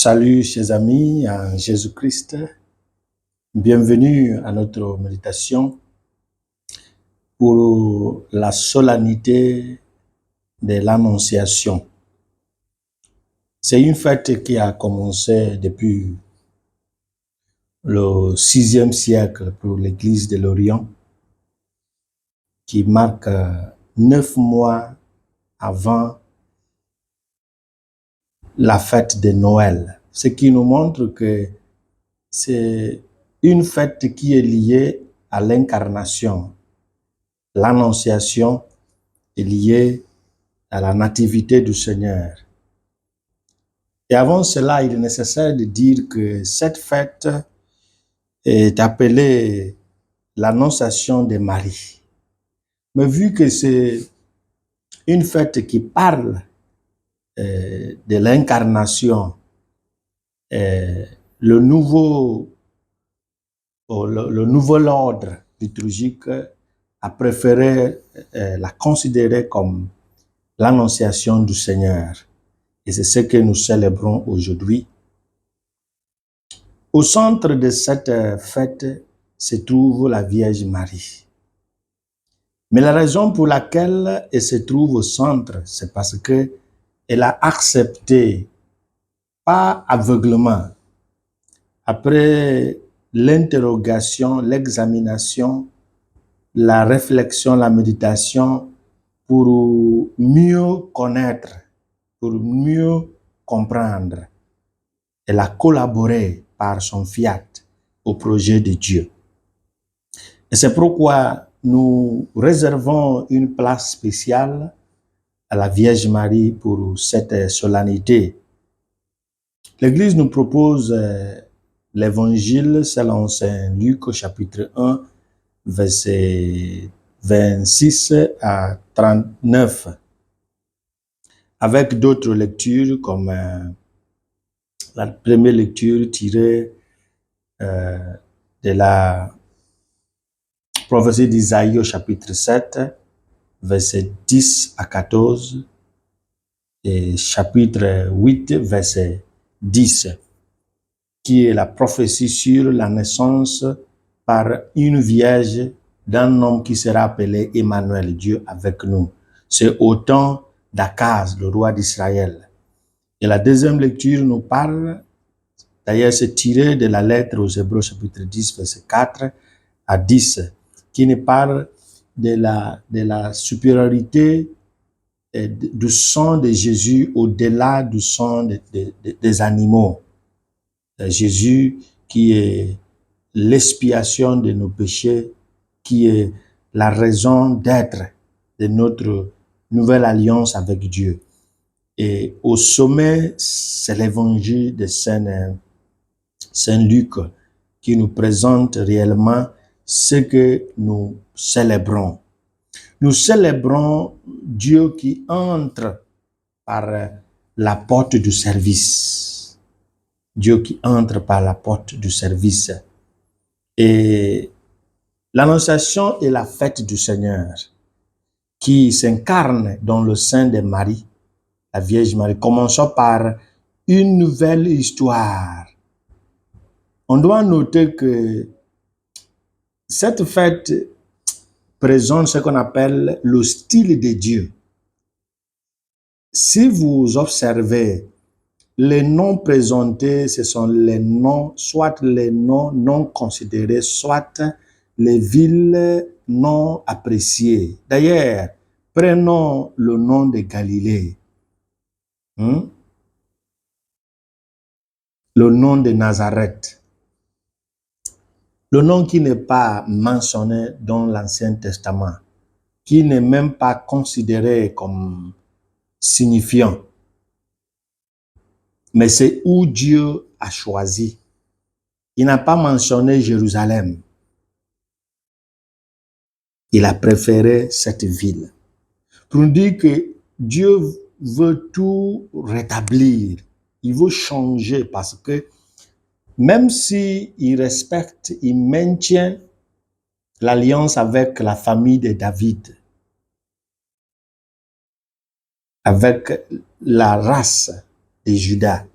Salut chers amis en Jésus-Christ, bienvenue à notre méditation pour la solennité de l'Annonciation. C'est une fête qui a commencé depuis le 6e siècle pour l'Église de l'Orient, qui marque 9 mois avant la fête de Noël, ce qui nous montre que c'est une fête qui est liée à l'incarnation. L'Annonciation est liée à la nativité du Seigneur. Et avant cela, il est nécessaire de dire que cette fête est appelée l'Annonciation de Marie. Mais vu que c'est une fête qui parle de l'incarnation, le nouveau ordre liturgique a préféré la considérer comme l'Annonciation du Seigneur. Et c'est ce que nous célébrons aujourd'hui. Au centre de cette fête se trouve la Vierge Marie. Mais la raison pour laquelle elle se trouve au centre, c'est parce qu'elle a accepté, pas aveuglement, après l'interrogation, l'examination, la réflexion, la méditation, pour mieux connaître, pour mieux comprendre. Elle a collaboré par son fiat au projet de Dieu. Et c'est pourquoi nous réservons une place spéciale à la Vierge Marie pour cette solennité. L'Église nous propose l'Évangile selon Saint Luc au chapitre 1, versets 26 à 39, avec d'autres lectures comme la première lecture tirée de la prophétie d'Isaïe au chapitre 7, versets 10 à 14, et chapitre 8, verset 10, qui est la prophétie sur la naissance par une vierge d'un homme qui sera appelé Emmanuel, Dieu avec nous. C'est au temps d'Akaz, le roi d'Israël. Et la deuxième lecture nous parle, d'ailleurs c'est tiré de la lettre aux Hébreux chapitre 10, verset 4 à 10, qui nous parle de la supériorité du sang de Jésus au-delà du sang des animaux. Jésus qui est l'expiation de nos péchés, qui est la raison d'être de notre nouvelle alliance avec Dieu. Et au sommet, c'est l'évangile de Saint Luc qui nous présente réellement ce que nous célébrons. Nous célébrons Dieu qui entre par la porte du service. Dieu qui entre par la porte du service. Et l'Annonciation est la fête du Seigneur qui s'incarne dans le sein de Marie, la Vierge Marie. Commençons par une nouvelle histoire. On doit noter que cette fête présente ce qu'on appelle le style de Dieu. Si vous observez, les noms présentés, ce sont les noms, soit les noms non considérés, soit les villes non appréciées. D'ailleurs, prenons le nom de Galilée, le nom de Nazareth, le nom qui n'est pas mentionné dans l'Ancien Testament, qui n'est même pas considéré comme signifiant. Mais c'est où Dieu a choisi. Il n'a pas mentionné Jérusalem. Il a préféré cette ville. Pour nous dire que Dieu veut tout rétablir. Il veut changer parce que même s'il respecte, il maintient l'alliance avec la famille de David, avec la race de Juda.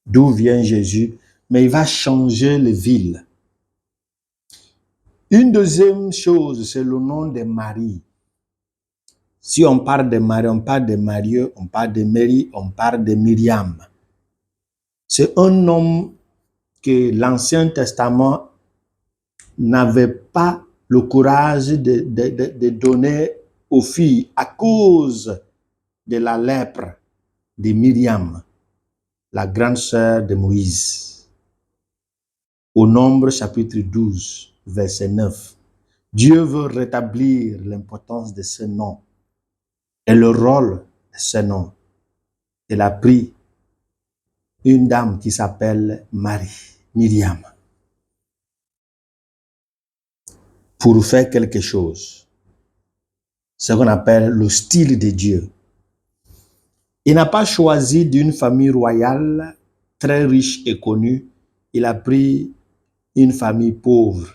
d'où vient Jésus, mais il va changer les villes. Une deuxième chose, c'est le nom de Marie. Si on parle de Marie, on parle de Marie, on parle de Marie, on parle de Myriam. C'est un nom que l'Ancien Testament n'avait pas le courage de donner aux filles à cause de la lèpre de Myriam, la grande sœur de Moïse. Au Nombre chapitre 12, verset 9, Dieu veut rétablir l'importance de ce nom et le rôle de ce nom. Il a pris une dame qui s'appelle Marie, Myriam, pour faire quelque chose. Ce qu'on appelle le style de Dieu. Il n'a pas choisi d'une famille royale très riche et connue. Il a pris une famille pauvre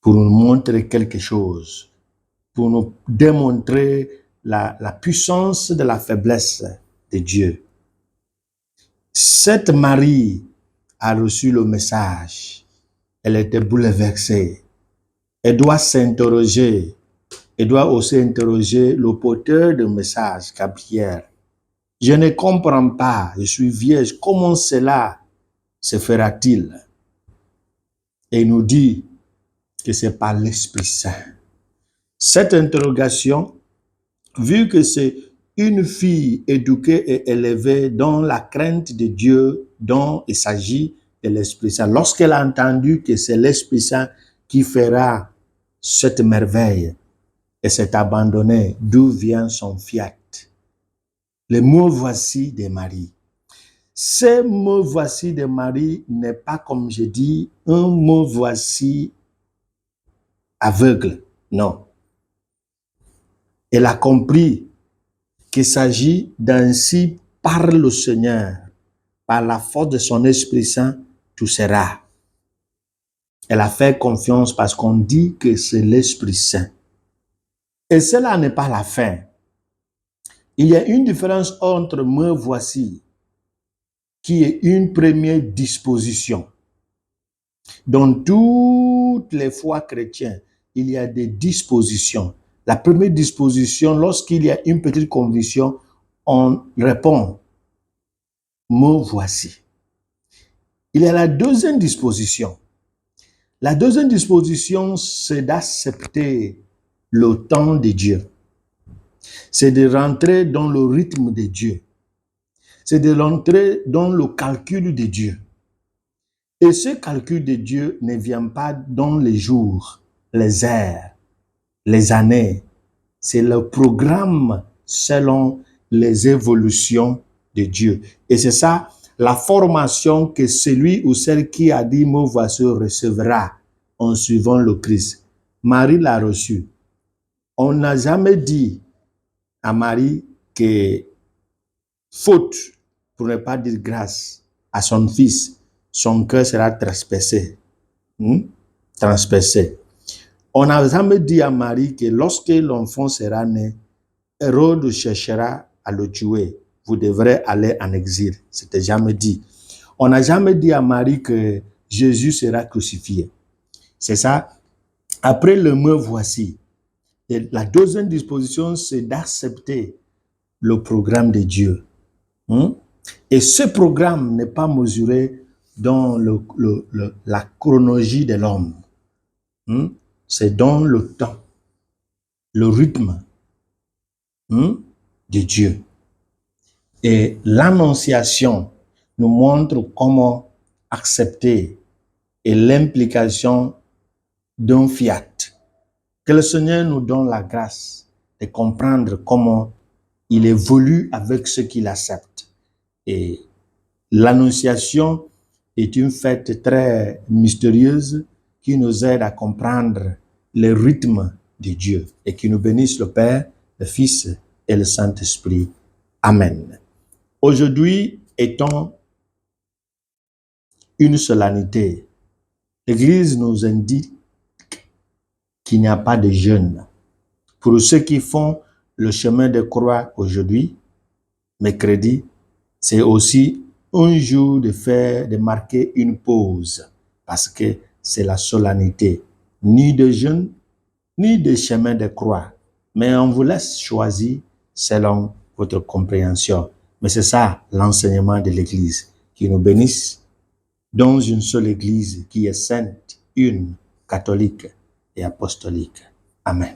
pour nous montrer quelque chose, pour nous démontrer la puissance de la faiblesse de Dieu. Cette Marie a reçu le message. Elle était bouleversée. Elle doit s'interroger. Elle doit aussi interroger le porteur de message, Gabriel. Je ne comprends pas, je suis vierge, comment cela se fera-t-il? Et il nous dit que c'est par l'Esprit Saint. Cette interrogation, vu que c'est une fille éduquée et élevée dans la crainte de Dieu, dont il s'agit de l'Esprit Saint, lorsqu'elle a entendu que c'est l'Esprit Saint qui fera cette merveille, et s'est abandonnée, d'où vient son fiat. Le mot voici de Marie. Ce mot voici de Marie n'est pas, comme je dis, un mot voici aveugle. Non. Elle a compris qu'il s'agit d'ainsi par le Seigneur, par la force de son Esprit Saint, tout sera. Elle a fait confiance parce qu'on dit que c'est l'Esprit Saint. Et cela n'est pas la fin. Il y a une différence entre me voici, qui est une première disposition. Dans toutes les foi chrétiennes, il y a des dispositions. La première disposition, lorsqu'il y a une petite conviction, on répond, me voici. Il y a la deuxième disposition. La deuxième disposition, c'est d'accepter le temps de Dieu. C'est de rentrer dans le rythme de Dieu. C'est de rentrer dans le calcul de Dieu. Et ce calcul de Dieu ne vient pas dans les jours, les heures, les années. C'est le programme selon les évolutions de Dieu. Et c'est ça, la formation que celui ou celle qui a dit « me voici » recevra en suivant le Christ. Marie l'a reçu. On n'a jamais dit à Marie que faute, pour ne pas dire grâce, à son fils, son cœur sera transpercé. Transpercé. On n'a jamais dit à Marie que lorsque l'enfant sera né, Hérode cherchera à le tuer. Vous devrez aller en exil. C'était jamais dit. On n'a jamais dit à Marie que Jésus sera crucifié. C'est ça. Après le me voici. Et la deuxième disposition, c'est d'accepter le programme de Dieu. Et ce programme n'est pas mesuré dans la chronologie de l'homme. C'est dans le temps, le rythme de Dieu. Et l'annonciation nous montre comment accepter et l'implication d'un fiat. Que le Seigneur nous donne la grâce de comprendre comment il évolue avec ce qu'il accepte. Et l'annonciation est une fête très mystérieuse qui nous aide à comprendre le rythme de Dieu et qui nous bénisse le Père, le Fils et le Saint-Esprit. Amen. Aujourd'hui, étant une solennité, l'Église nous indique qu'il n'y a pas de jeûne. Pour ceux qui font le chemin de croix aujourd'hui, mercredi, c'est aussi un jour de marquer une pause, parce que c'est la solennité, ni de jeûne, ni de chemin de croix, mais on vous laisse choisir selon votre compréhension. Mais c'est ça l'enseignement de l'Église, qui nous bénisse dans une seule Église qui est sainte, une, catholique et apostolique. Amen.